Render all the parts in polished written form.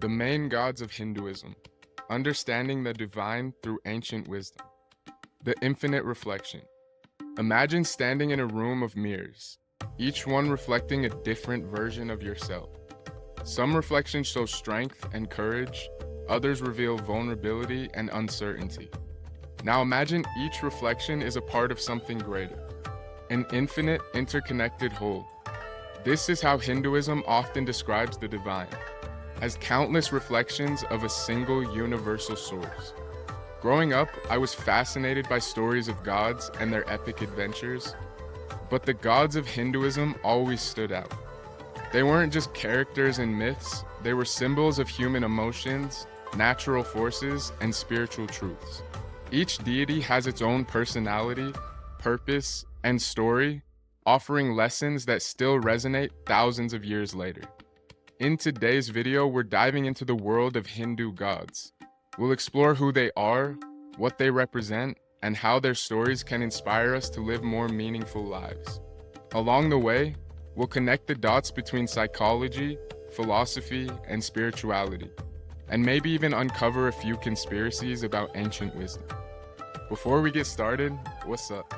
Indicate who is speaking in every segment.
Speaker 1: The main gods of Hinduism, understanding the divine through ancient wisdom. The infinite reflection. Imagine standing in a room of mirrors, each one reflecting a different version of yourself. Some reflections show strength and courage, others reveal vulnerability and uncertainty. Now imagine each reflection is a part of something greater, an infinite, interconnected whole. This is how Hinduism often describes the divine, as countless reflections of a single universal source. Growing up, I was fascinated by stories of gods and their epic adventures, but the gods of Hinduism always stood out. They weren't just characters in myths, they were symbols of human emotions, natural forces, and spiritual truths. Each deity has its own personality, purpose, and story, offering lessons that still resonate thousands of years later. In today's video, we're diving into the world of Hindu gods. We'll explore who they are, what they represent, and how their stories can inspire us to live more meaningful lives. Along the way, we'll connect the dots between psychology, philosophy, and spirituality, and maybe even uncover a few conspiracies about ancient wisdom. Before we get started, what's up?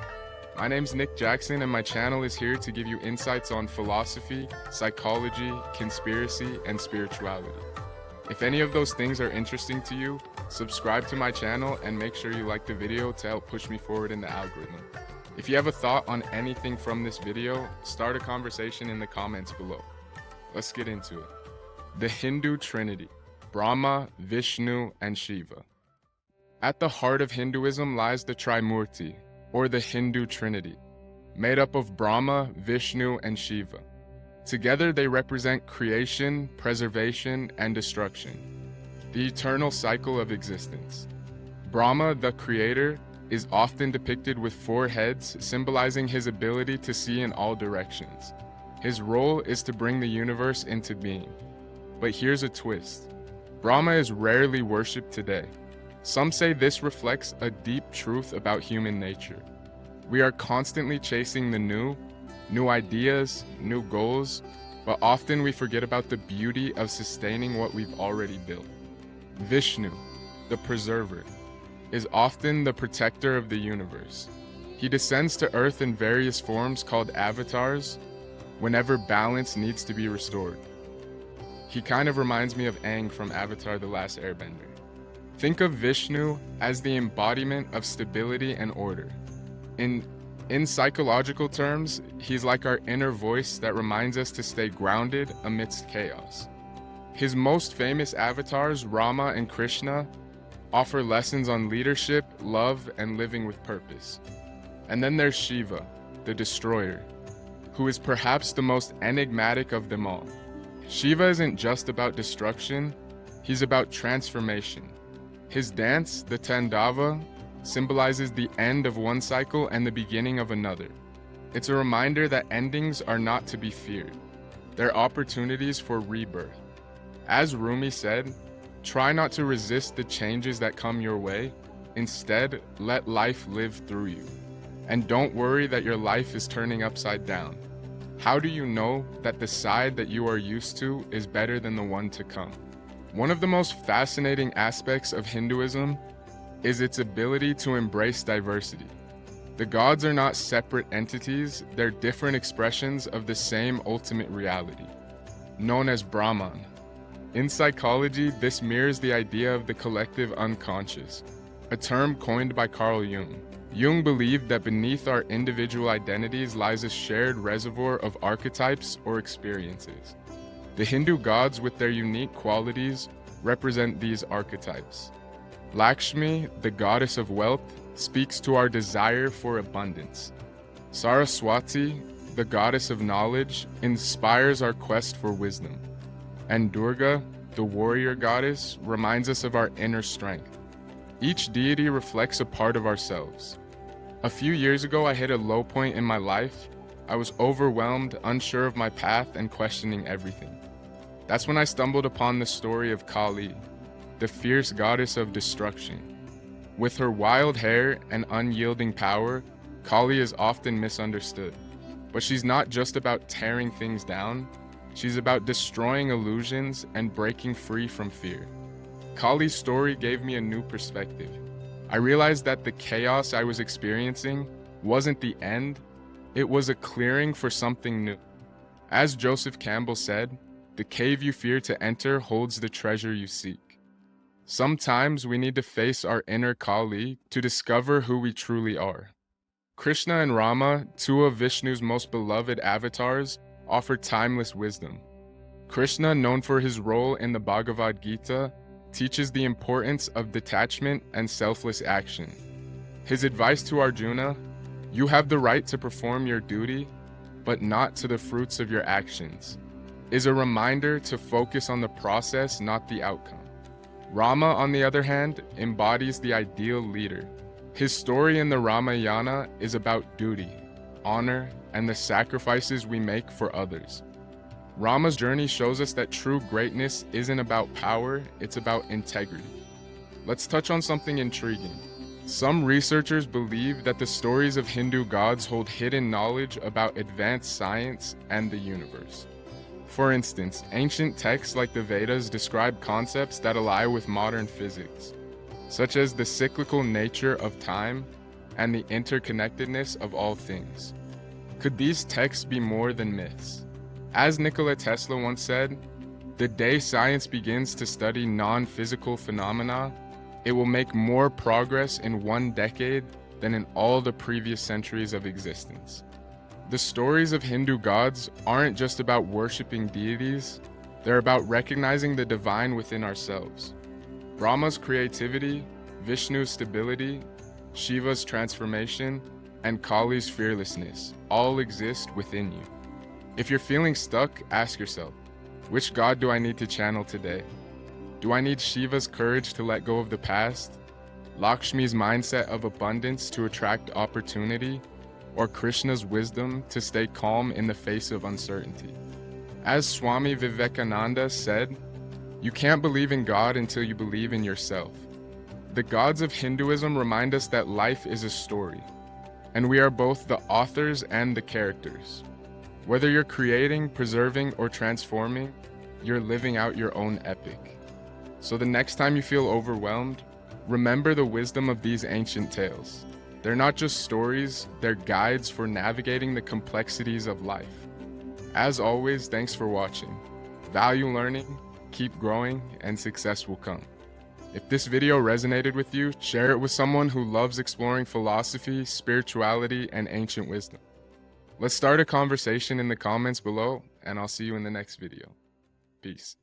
Speaker 1: My name's Nick Jackson, and my channel is here to give you insights on philosophy, psychology, conspiracy, and spirituality. If any of those things are interesting to you, subscribe to my channel and make sure you like the video to help push me forward in the algorithm. If you have a thought on anything from this video, start a conversation in the comments below. Let's get into it. The Hindu Trinity, Brahma, Vishnu, and Shiva. At the heart of Hinduism lies the Trimurti, or the Hindu Trinity, made up of Brahma, Vishnu, and Shiva. Together they represent creation, preservation, and destruction, the eternal cycle of existence. Brahma, the creator, is often depicted with 4 heads, symbolizing his ability to see in all directions. His role is to bring the universe into being. But here's a twist. Brahma is rarely worshipped today. Some say this reflects a deep truth about human nature. We are constantly chasing the new ideas, new goals, but often we forget about the beauty of sustaining what we've already built. Vishnu, the preserver, is often the protector of the universe. He descends to Earth in various forms called avatars whenever balance needs to be restored. He kind of reminds me of Aang from Avatar: The Last Airbender. Think of Vishnu as the embodiment of stability and order. In psychological terms, he's like our inner voice that reminds us to stay grounded amidst chaos. His most famous avatars, Rama and Krishna, offer lessons on leadership, love, and living with purpose. And then there's Shiva, the destroyer, who is perhaps the most enigmatic of them all. Shiva isn't just about destruction, he's about transformation. His dance, the Tandava, symbolizes the end of one cycle and the beginning of another. It's a reminder that endings are not to be feared. They're opportunities for rebirth. As Rumi said, try not to resist the changes that come your way. Instead, let life live through you. And don't worry that your life is turning upside down. How do you know that the side that you are used to is better than the one to come? One of the most fascinating aspects of Hinduism is its ability to embrace diversity. The gods are not separate entities, they're different expressions of the same ultimate reality, known as Brahman. In psychology, this mirrors the idea of the collective unconscious, a term coined by Carl Jung. Jung believed that beneath our individual identities lies a shared reservoir of archetypes or experiences. The Hindu gods, with their unique qualities, represent these archetypes. Lakshmi, the goddess of wealth, speaks to our desire for abundance. Saraswati, the goddess of knowledge, inspires our quest for wisdom. And Durga, the warrior goddess, reminds us of our inner strength. Each deity reflects a part of ourselves. A few years ago, I hit a low point in my life. I was overwhelmed, unsure of my path, and questioning everything. That's when I stumbled upon the story of Kali, the fierce goddess of destruction. With her wild hair and unyielding power, Kali is often misunderstood. But she's not just about tearing things down, She's about destroying illusions and breaking free from fear. Kali's story gave me a new perspective. I realized that the chaos I was experiencing wasn't the end, it was a clearing for something new. As Joseph Campbell said, the cave you fear to enter holds the treasure you seek. Sometimes we need to face our inner Kali to discover who we truly are. Krishna and Rama, two of Vishnu's most beloved avatars, offer timeless wisdom. Krishna, known for his role in the Bhagavad Gita, teaches the importance of detachment and selfless action. His advice to Arjuna, "You have the right to perform your duty, but not to the fruits of your actions," is a reminder to focus on the process, not the outcome. Rama, on the other hand, embodies the ideal leader. His story in the Ramayana is about duty, honor, and the sacrifices we make for others. Rama's journey shows us that true greatness isn't about power, it's about integrity. Let's touch on something intriguing. Some researchers believe that the stories of Hindu gods hold hidden knowledge about advanced science and the universe. For instance, ancient texts like the Vedas describe concepts that align with modern physics, such as the cyclical nature of time and the interconnectedness of all things. Could these texts be more than myths? As Nikola Tesla once said, "The day science begins to study non-physical phenomena, it will make more progress in 1 decade than in all the previous centuries of existence." The stories of Hindu gods aren't just about worshiping deities, they're about recognizing the divine within ourselves. Brahma's creativity, Vishnu's stability, Shiva's transformation, and Kali's fearlessness all exist within you. If you're feeling stuck, ask yourself, which god do I need to channel today? Do I need Shiva's courage to let go of the past, Lakshmi's mindset of abundance to attract opportunity, or Krishna's wisdom to stay calm in the face of uncertainty? As Swami Vivekananda said, "You can't believe in God until you believe in yourself." The gods of Hinduism remind us that life is a story, and we are both the authors and the characters. Whether you're creating, preserving, or transforming, you're living out your own epic. So the next time you feel overwhelmed, remember the wisdom of these ancient tales. They're not just stories, they're guides for navigating the complexities of life. As always, thanks for watching. Value learning, keep growing, and success will come. If this video resonated with you, share it with someone who loves exploring philosophy, spirituality, and ancient wisdom. Let's start a conversation in the comments below, and I'll see you in the next video. Peace.